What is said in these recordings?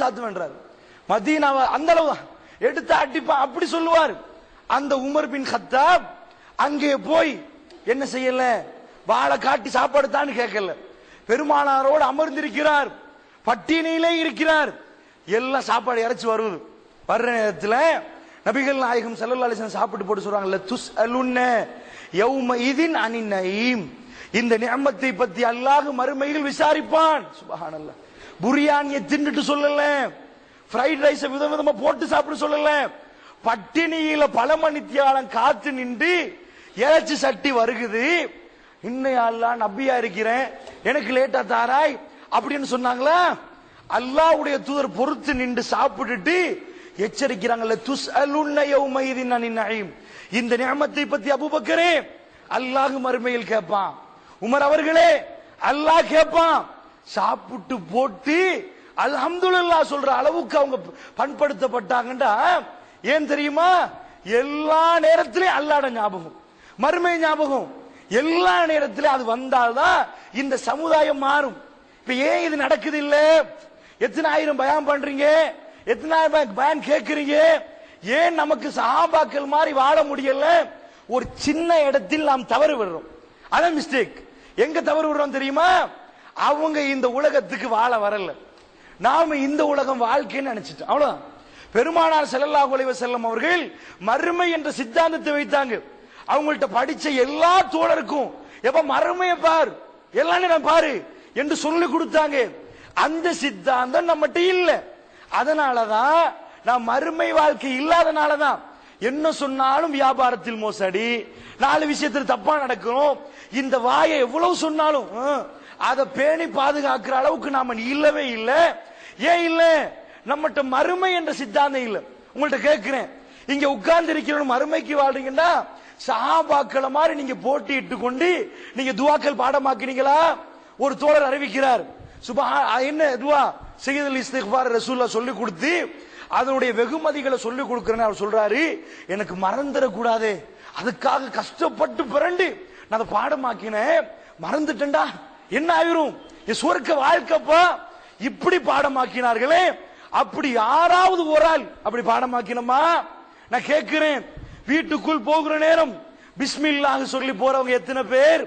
சாத்துவேன்றார். மதீனாவை அந்த அளவு எடுத்து அடிப்பான் அப்படி சொல்லுவார். அந்த உமர் பின் கத்தாப் அங்கே போய் என்ன செய்யல, வாழை காட்டி சாப்பாடு தான் கேட்கல, பெருமானாரோடு அமர்ந்திருக்கிறார், பட்டினியிலே இருக்கிறார். எல்லாம் சாப்பாடு இறைச்சி வருது. வர்ற நேரத்தில் நபிகள் நாயகம் ஸல்லல்லாஹு அலைஹி வஸல்லம் சாப்பிட்டு போட்டு சொல்றாங்க, துஸ்அலுன்ன யௌமஇதின் அனின் நஈம், இந்த நிஅமத்தை பத்தி அல்லாஹ் மறுமையில் விசாரிப்பான். சுப்ஹானல்லாஹ். புரியாணியை தின்னுட்டு சொல்லல, ஃப்ரைட் ரைஸ் விதவிதமா போட்டு சாப்பிட சொல்லல, பட்டினியில பல மணித்தியாலம் காத்து நின்று இறைச்சி சட்டி வருகுது, இன்னும் அல்லாஹ் நபியா இருக்கிறேன் எனக்கு லேட்டா தாராய் அப்படின்னு சொன்னாங்களா. அல்லாஹ்வுடைய தூதர் பொறுத்து நின்று சாப்பிட்டுட்டு எச்சரிக்கிறாங்கல்ல, துஸ்அலுன்ன யௌமஇதின் அனின் நஈம், இந்த நிஅமத்தை பத்தி அபூபக்கரே அல்லாஹ் மறுமையில் கேட்பான், உமர் அவர்களே அல்லாஹ் கேட்பான். சாப்பிட்டு போட்டு அல்ஹம்துலில்லாஹ் சொல்ற அளவுக்கு அவங்க பண்படுத்தப்பட்டாங்கடா. ஏன் தெரியுமா? எல்லா நேரத்திலும் அல்லாஹ்ட ஞாபகம், மறுமை ஞாபகம், எல்லா நேரத்திலும் அது வந்தால்தான் இந்த சமுதாயம் மாறும். இப்ப ஏன் இது நடக்குது இல்ல? எத்தனை ஆயிரம் பயான் பண்றீங்க, எத்தனை ஆயிரம் பயான் கேட்கறீங்க, ஏன் நமக்கு சஹாபாக்கள் மாதிரி வாழ முடியல? ஒரு சின்ன இடத்தில் நாம் தவறு விடுறோம். அதான் மிஸ்டேக். எங்க தவறு விடுறோம் தெரியுமா? அவங்க இந்த உலகத்துக்கு வாழ வரல, நாம இந்த உலகம் வாழ்க்கைன்னு நினைச்சிட்டோம், அவ்வளவுதான். பெருமானார் ஸல்லல்லாஹு அலைஹி வஸல்லம் அவர்கள் மறுமை என்ற சித்தாந்தத்தை வைத்தாங்க. அவங்கள்ட்ட படிச்ச எல்லா தோழருக்கும் எப்ப மறுமையை பார், எல்லா நேரம் பாரு என்று சொல்லி கொடுத்தாங்க. அந்த சித்தாந்தம் நம்மகிட்ட இல்ல. அதனாலதான் நான் மறுமை வாழ்க்கை இல்லாதனாலதான் என்ன சொன்னாலும் வியாபாரத்தில் மோசடி, நாலு விஷயத்தில் தப்பா நடக்கணும், இந்த வாயை எவ்வளவு சொன்னாலும் அதை பேணி பாதுகாக்கிற அளவுக்கு நாம இல்லவே இல்லை. ஏன் இல்ல? நம்மகிட்ட மறுமை என்ற சித்தாந்தம் இல்ல. உங்கள்ட்ட கேட்கிறேன், இங்க உட்கார்ந்து இருக்கிறவங்க மறுமைக்கு வாழ்றீங்கன்னா சஹாபாக்களை மாதிரி நீங்க போட்டிட்டு கொண்டு நீங்க துவாக்கள் பாடமாக்கினீங்களா? ஒரு தோழர் அறிவிக்கிறார், என்ன துவா சையதுல் இஸ்திக்பார் ரசூலுல்லாஹ் சொல்லி கொடுத்து அதனுடைய வெகுமதிகளை சொல்லி கொடுக்கிறேன்னு அவர் சொல்றாரு. எனக்கு மறந்துட கூடாது, அதுக்காக கஷ்டப்பட்டு பிறண்டு நான் அதை பாடமாக்கினேன், மறந்துட்டேன்டா என்ன ஆயிரும், சொர்க்க வாழ்க்கப்பா. இப்படி பாடமாக்கினார்களே, அப்படி யாராவது ஒரு ஆள் அப்படி பாடமாக்கினமா? நான் கேட்கிறேன், வீட்டுக்குள் போகிற நேரம் பிஸ்மில்லாஹ் சொல்லி போறவங்க எத்தனை பேர்?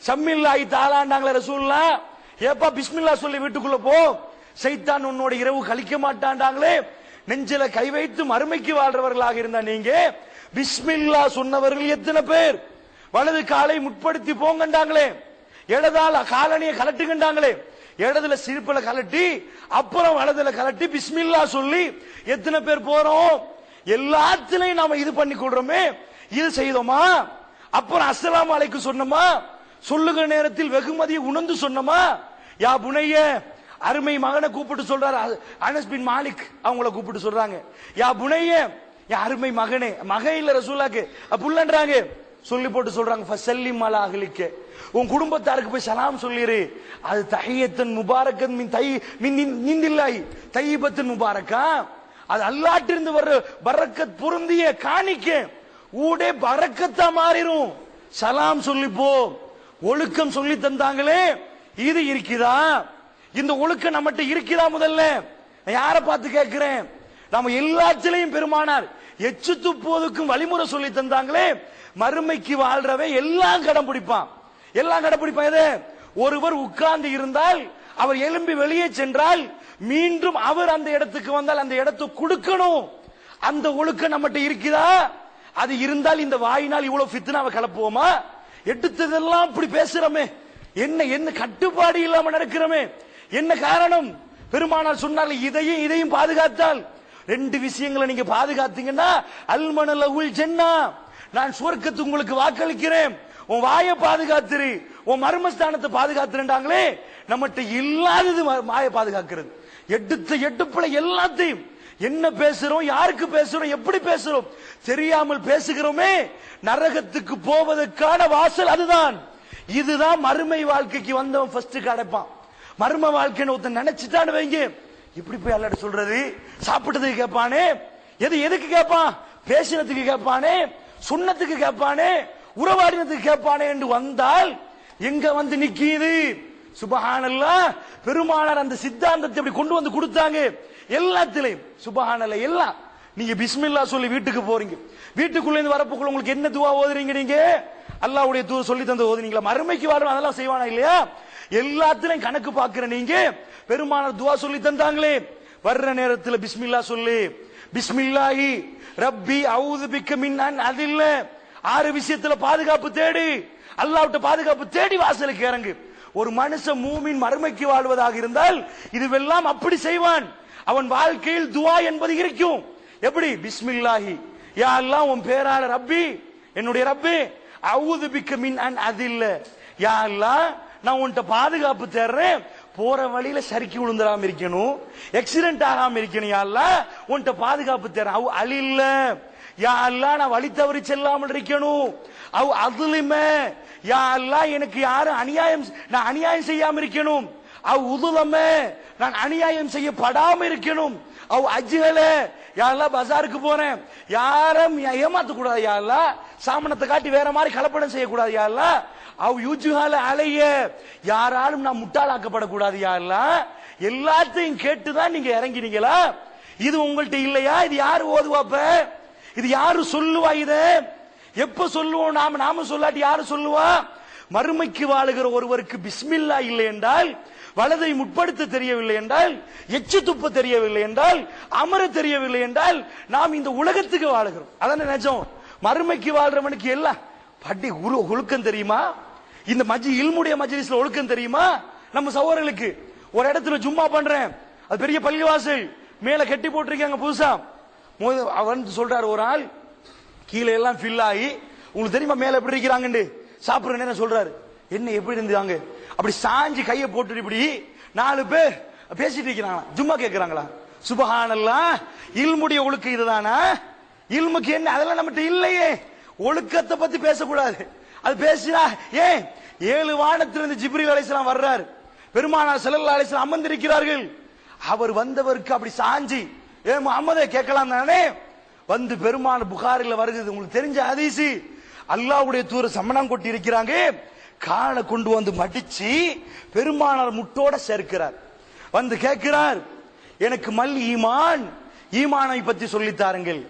சம்மில்லாஹி தாலாண்டாங்களே ரசூலுல்லாஹ், ஏப்பா பிஸ்மில்லா சொல்லி வீட்டுக்குள்ள போ, சைத்தான் உன்னோட இரவு கழிக்க மாட்டாண்டாங்களே. நெஞ்சில கை வைத்து மறுமைக்கு வாழ்றவர்களாக இருந்தா நீங்க பிஸ்மில்லா சொன்னவர்கள் எத்தனை பேர்? வலது காலை முற்படுத்தி போங்கண்டாங்களே, இடதால காலனியை கலட்டுகின்றாங்களே, இடதுல சிரிப்புல கலட்டி அப்புறம் வலதுல கலட்டி பிஸ்மில்லா சொல்லி எத்தனை பேர் போறோம்? எல்லாத்திலையும் நாம இது பண்ணி கொள்றோமே, இது செய்தோமா? அப்புறம் அஸ்ஸலாமு அலைக்கும் சொன்னோமா? சொல்லுகிற நேரத்தில் வெகுமதியை உணர்ந்து சொன்னோமா? யா புனைய, அருமை மகனை கூப்பிட்டு சொல்றாரு அனஸ் பின் மாலிக், அவங்கள கூப்பிட்டு சொல்றாங்க, யா புனைய, யா அருமை மகனே, மகன் இல்ல ரசூலுல்லாஹ்க்கு புள்ளன்றாங்க, சொல்லி போட்டு சொல்றாங்க, ஃபஸல்லிம் அலா அஹ்லிக்க, உன் குடும்பத்தாருக்கு போய் சலாம் சொல்லிரு, அது தஹியத்தன் முபாரக்கன் மின் நிந்தில்லாஹி தய்யிபத்தன் முபாரக்கா, அது அல்லாஹ்ட்டிருந்து வர்ற பரக்கத் பொருந்திய காணிக்க, ஊடே பரக்கத்தா மாறிரும். சலாம் சொல்லி போ, ஒழுக்கம் சொல்லி தந்தாங்களே, இது இருக்குதா? இந்த ஒழுக்கம் நம்மகிட்ட இருக்குதா? முதல்ல யார பார்த்து கேட்கிறேன்? நம்ம எல்லாத்திலையும் பெருமானார் எச்சு துப்புவதற்கும் வழிமுறை சொல்லி தந்தாங்களே, மறுமைக்கு வாழ்றவே எல்லாம் கடைபிடிப்பான், எல்லாம் கடைபிடிப்பான். எது? ஒருவர் உட்கார்ந்து இருந்தால் அவர் எழும்பி வெளியே சென்றால் மீண்டும் அவர் அந்த இடத்துக்கு வந்தால் அந்த இடத்தை கொடுக்கணும். அந்த ஒழுக்கம் நம்மகிட்ட இருக்குதா? அது இருந்தால் இந்த வாயினால் இவ்வளவு ஃபித்னாவை கலப்புவோமா? எடுத்ததெல்லாம் இப்படி பேசுறோமே, என்ன என்ன கட்டுப்பாடு இல்லாம நடக்கிறோமே, என்ன காரணம்? பெருமானார் சொன்னார்கள், இதையும் பாதுகாத்தால், ரெண்டு விஷயங்களை நீங்க பாதுகாத்தீங்கன்னா அல்மனலகுல் ஜன்னா, நான் சுவர்க்கத்துக்கு உங்களுக்கு வாக்களிக்கிறேன், உன் வாயை பாதுகாத்துரு, உன் மர்மஸ்தானத்தை பாதுகாத்துறாங்களே. நம்மகிட்ட இல்லாதது வாயை பாதுகாக்கிறது. எடுப்புல எல்லாத்தையும் என்ன பேசுறோம், யாருக்கு பேசுறோம், எப்படி பேசுறோம் தெரியாமல் பேசுகிறோமே, நரகத்துக்கு போவதற்கான வாசல் அதுதான். இதுதான் மறுமை வாழ்க்கைக்கு வந்தவன் ஃபர்ஸ்ட் கிடைப்பான். மர்ம வாழ்க்கைன்னு ஒருத்தன் நினைச்சுட்டான்னு வைங்க, இப்படி போய் அல்லாஹ் சொல்றது, சாப்பிட்டதுக்கு கேட்பானே, எதுக்கு கேட்பான்? பேசினதுக்கு கேட்பானே, சுண்ணத்துக்கு கேட்பானே, உறவாடினதுக்கு கேட்பானே என்று வந்தால் எங்க வந்து நிக்கிது? சுபஹானல்லாஹ். பெருமானார் அந்த சித்தாந்தத்தை அப்படி கொண்டு வந்து கொடுத்தாங்க. எல்லாத்திலையும் சுபஹானல்லாஹ். எல்லாம் நீங்க பிஸ்மில்லா சொல்லி வீட்டுக்கு போறீங்க, வீட்டுக்குள்ள இருந்து வரப்புக்குள்ள உங்களுக்கு என்ன துவா ஓதுறீங்க? நீங்க அல்லாஹ்வுடைய தூதர் சொல்லி தந்து ஓதுனீங்களா? மறுமைக்கு வரும் அதெல்லாம் செய்வானா இல்லையா? எல்லாத்திலையும் கணக்கு பாக்குற நீங்க பெருமானார் துவா சொல்லி தந்தாங்களே, வர்ற நேரத்தில் பிஸ்மில்லா சொல்லு, பிஸ்மில்லாஹி ரப்பி அஊது பிக்க மின் அன் அதில்ல. 6 விஷயத்துல பாதுகாப்பு தேடி, அல்லாஹ்விட்ட பாதுகாப்பு தேடி வாசலுக்கு இறங்கு. ஒரு மனுஷன் மூமின் மறுமைக்கு வாழ்வதாக இருந்தால் இதுவெல்லாம் அப்படி செய்வான். அவன் வாழ்க்கையில் துவா என்பது இருக்கும். எப்படி? பிஸ்மில்லாஹி, யா அல்லாஹ் உன் பேரால ரப்பி, என்னுடைய ரப்பே, அஊது பிக்க மின் அன் அதில்ல, யா அல்லாஹ் நான் உன்கிட்ட பாதுகாப்பு தேடுறேன், போற வழியில சறுக்கி விழுந்துடாம இருக்கணும், ஆக்சிடென்ட் ஆகாம இருக்கணும், யா அல்லாஹ் உன்கிட்ட பாதுகாப்பு தேடுறேன். அவ் அலில்ல, யா அல்லாஹ் நான் வழி தவறி செல்லாமல் இருக்கணும். அவ் அதுலிம, யா அல்லாஹ் எனக்கு யாரும் நான் அநியாயம் செய்யாம இருக்கணும். அவ் உதுலம, நான் அநியாயம் செய்யப்படாம இருக்கணும். அவ் அஜ்ஹல, யா அல்லாஹ் பஜாருக்கு போறேன், யாரும் ஏமாத்த கூடாது யா அல்லாஹ், சாமனத்தை காட்டி வேற மாதிரி கலப்படம் செய்யக்கூடாது யா அல்லாஹ். அவ் யுஜ்ஹல அலைய, யாராலும் நான் முட்டாளாக்கப்படக்கூடாது யா அல்லாஹ். எல்லாத்தையும் கேட்டுதான் நீங்க இறங்கினீங்களா? இது உங்கள்ட்ட இல்லையா? இது யாரு ஓதுவாப்ப? இது யாரு சொல்லுவா? இத எப்ப சொல்லுவோம்? நாம சொல்லாட்டி யாரு சொல்லுவா? மறுமைக்கு வாழுகிற ஒருவருக்கு பிஸ்மில்லா இல்லை என்றால், வலதை முற்படுத்த தெரியவில்லை என்றால், எச்சு துப்ப தெரியவில்லை என்றால், அமர தெரியவில்லை என்றால், நாம் இந்த உலகத்துக்கு வாழுகிறோம். அதான நிஜம். மறுமைக்கு வாழ்றவனுக்கு எல்லாம் பட்டி ஒழுக்கம் தெரியுமா? இந்த இல்முடைய மஜ்லிஸ்ல ஒழுக்கம் தெரியுமா? நம்ம சகோதரர்களுக்கு ஒரு இடத்துல ஜும்மா பண்றேன், அது பெரிய பள்ளிவாசல், மேல கட்டி போட்டிருக்காங்க புதுசா. அவன் சொல்றாரு, ஒரு ஆள் கீழே எல்லாம் ஃபில் ஆகி, உங்களுக்கு தெரியுமா மேல எப்படி இருக்கிறாங்க சாப்பிடுற நேரம் சொல்றாரு, என்ன எப்படி இருந்தாங்க? அப்படி சாஞ்சி கையை போட்டு இப்படி 4 பேர் பேசிட்டு இருக்கிறாங்களா, ஜும்மா கேட்கிறாங்களா? சுபஹானல்லாஹ். இல்முடைய ஒழுக்கம் இதுதானா? இல்முக்கு என்ன? அதெல்லாம் நம்மகிட்ட இல்லையே. ஒழுக்கத்தை பத்தி பேசக்கூடாது. அது பேசினா ஏன் 7 வானத்திலிருந்து ஜிப்ரீல் அலைஹிஸ்ஸலாம் வர்றாரு, பெருமானார் ஸல்லல்லாஹு அலைஹி வஸல்லம் அமர்ந்திருக்கிறார்கள். அவர் வந்தவருக்கு அப்படி சாஞ்சி, ஏ முஹம்மதே கேட்கலாம் தானே? வந்து பெருமான புகாரில வருகிறது, உங்களுக்கு தெரிஞ்ச ஹதீஸ். அல்லாஹ்வுடைய தூதர் சமணம் கொட்டி இருக்கிறாங்க, காலை கொண்டு வந்து மடிச்சு பெருமானார் முட்டோட சேர்க்கிறார். வந்து கேட்கிறார், எனக்கு மல் ஈமான், ஈமானை பத்தி சொல்லித்தாருங்கள்.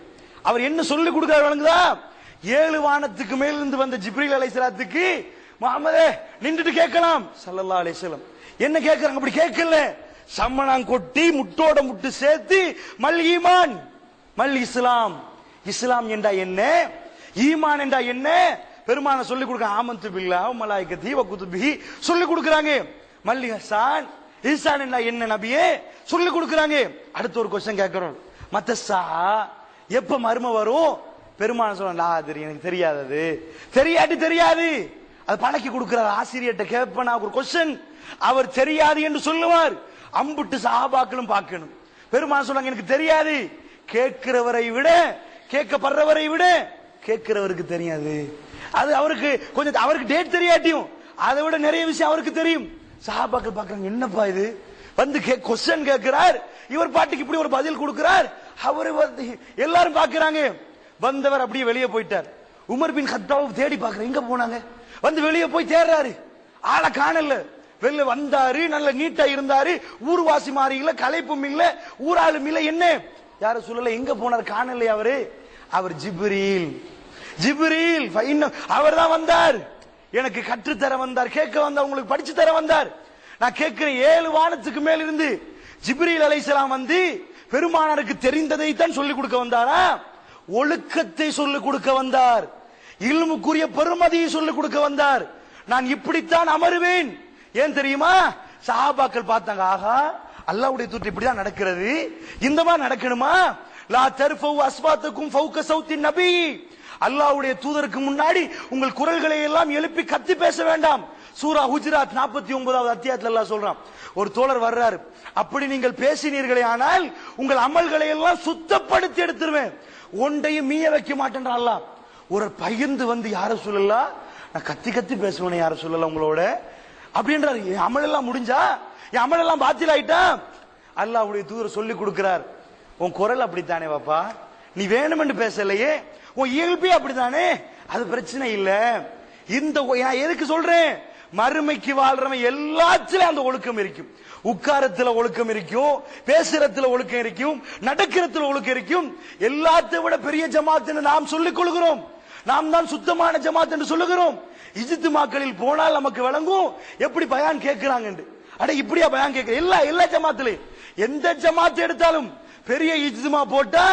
அவர் என்ன சொல்லி கொடுக்கிறார் வழங்குதா? 7 வானத்துக்கு மேலிருந்து வந்த ஜிப்ரீல் அலைஹிஸ்ஸலாத்துக்கு முஹம்மதே நின்றுட்டு கேட்கலாம் ஸல்லல்லாஹு அலைஹி வஸல்லம். என்ன கேட்கறாங்க? அப்படி கேட்கல, சம்மணம் கொட்டி முட்டோட முட்டு சேர்த்து மல் ஈமான், மல் இஸ்லாம், இஸ்லாம் என்றா என்ன, ஈமான் என்றா என்ன, பெருமான சொல்லி கொடுக்க. ஆமன்து பில்லாஹ் வ மலாயிகத்திஹி வ குதுபிஹி சொல்லி கொடுக்கறாங்க. மல் இஹ்சான், இஹ்சான் என்றா என்ன நபியே சொல்லி கொடுக்கறாங்க. அடுத்து ஒரு क्वेश्चन கேட்கறோம், மத்தஸா, எப்ப மர்ம வரும்? பெருமான சொல்றாங்க, அது எனக்கு தெரியாது, தெரியாட்டி தெரியாது. அது பழக்கி கொடுக்கிறார். ஆசிரியர்கிட்ட கேட்பனா ஒரு क्वेश्चन, அவர் தெரியாது என்று சொல்லுவார். அம்புட்டு சஹாபாக்களும் பார்க்கணும். பெருமான சொல்றாங்க, எனக்கு தெரியாது. கேட்கிறவரை விட, கேட்கப்படுறவரை விட கேட்கிறவருக்கு தெரியாது. அது அவருக்கு கொஞ்சம், அவருக்கு டேட் தெரியாட்டியும் அதை விட நிறைய விஷயம் அவருக்கு தெரியும். சஹாபாக்கள் பார்க்கறாங்க, என்னப்பா இது, வந்து क्वेश्चन கேட்கிறார், இவர் பாட்டுக்கு இப்படி ஒரு பதில் கொடுக்கிறார். அவரு எல்லாரும் பார்க்கறாங்க. வந்தவர் அப்படியே வெளியே போயிட்டார். உமர் பின் கத்தாப் தேடி பார்க்கற, எங்க போனாங்க? வந்து வெளியே போய் தேடுறாரு, ஆளை காணல. வெளில வந்தாரு, நல்ல நீட்டா இருந்தாரு, ஊர்வாசி மாறி இல்ல, கலைப்பும் இல்ல, ஊராளும் இல்ல, என்ன யார சொல்லல, எங்க போனார்? காணலையா அவரு? அவர் ஜிப்ரீல், ஜிப்ரீல் அவர் தான் வந்தார், எனக்கு கற்றுத்தர வந்தார், கேட்க வந்தார், உங்களுக்கு படிச்சு தர வந்தார். நான் கேட்கிறேன், 7 வானத்துக்கு மேல் இருந்து ஜிப்ரீல் அலைஹிஸ்ஸலாம் வந்து பெருமானாருக்கு தெரிந்ததை தான் சொல்லிக் கொடுக்க வந்தாரா? ஒழுக்கத்தை சொல்லிக் கொடுக்க வந்தார், இல்முக்குரிய பெருமதியை சொல்லிக் கொடுக்க வந்தார். நான் இப்படித்தான் அமருவேன். ஏன் தெரியுமா? சஹாபாக்கள் பார்த்தாங்க, ஆகா அல்லாஹ்வுடைய தூதர் இப்படிதான் நடக்கிறது, இந்த மாதிரி நடக்கணுமா? லா தர்ஃபு அஸ்வாத்துக்கும் ஃபௌக சௌத்தின் நபி, அல்லாஹ்வுடைய தூதருக்கு முன்னாடி உங்கள் குரல்களை எல்லாம் எழுப்பி கத்தி பேச வேண்டாம். சூரா ஹுஜராத் 49வது அத்தியாயத்துல அல்லாஹ் சொல்றான். ஒரு தோழர் வர்றாரு, அப்படி நீங்கள் பேசினீர்களே ஆனால் உங்கள் அமல்களை எல்லாம் சுத்தப்படுத்தி எடுத்துருவேன், ஒன்றையும் மீய வைக்க மாட்டேன் அல்லாஹ். ஒரு பகிர்ந்து வந்து, யார சொல்லலாம், நான் கத்தி கத்தி பேசுவேன், யார சொல்லலாம் உங்களோட அப்படின்றாரு. என் அமல் எல்லாம் முடிஞ்சா, என் அமல் எல்லாம் பாத்தில் ஆயிட்டா? அல்லாஹ்வுடைய தூதர் சொல்லி கொடுக்கிறார், உன் குரல் அப்படித்தானே பாப்பா, நீ வேணுமென்று பேசலையே, உன் இயல்பே அப்படித்தானே, அது பிரச்சனை இல்ல. இந்த நான் எதுக்கு சொல்றேன்? மறுமைக்கு வாழ்றவன் எல்லாத்திலும் அந்த ஒழுக்கம் இருக்கும். உட்காரத்துல ஒழுக்கம் இருக்கும், பேசுறதுல ஒழுக்கம் இருக்கும், நடக்கிறதுல ஒழுக்கம் இருக்கும். எல்லாத்தை விட பெரிய ஜமாத் நாம் சொல்லிக் கொள்கிறோம். நாம் தான் சுத்தமான ஜமாத் என்று சொல்லுகிறோம். இஜ்திமாக்களில் போனால் நமக்கு விளங்கும் எப்படி பயான் கேட்கிறாங்க. அட இப்படியா பயான் கேட்கிற? எல்லா ஜமாத்திலையும் எந்த ஜமாத் எடுத்தாலும் பெரிய இஜ்திமா போட்டா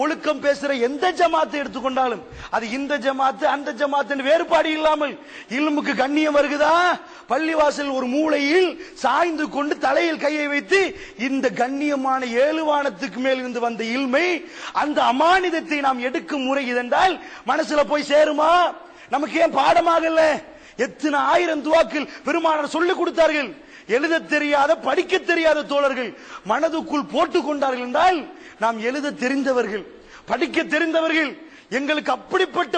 ஒழுக்கம் பேசுற எந்த ஜமாத்தை எடுத்துக்கொண்டாலும் அது இந்த ஜமாத்து அந்த ஜமாத்து வேறுபாடு இல்லாமல் இல்முக்கு கண்ணியம் வருகுதா? பள்ளிவாசல் ஒரு மூலையில் சாய்ந்து கொண்டு தலையில் கையை வைத்து இந்த கண்ணியமான ஏழுவானத்துக்கு மேல் இருந்து வந்த இல்மை, அந்த அமானிதத்தை நாம் எடுக்கும் முறை இதென்றால் மனசுல போய் சேருமா? நமக்கு ஏன் பாடமாகல? எத்தனை ஆயிரம் துவாக்கள் பெருமானார் சொல்லிக் கொடுத்தார்கள். எழுத தெரியாத படிக்க தெரியாத தோழர்கள் மனதுக்குள் போட்டுக் கொண்டார்கள் என்றால் நாம் எழுத தெரிந்தவர்கள், படிக்க தெரிந்தவர்கள். எங்களுக்கு அப்படிப்பட்ட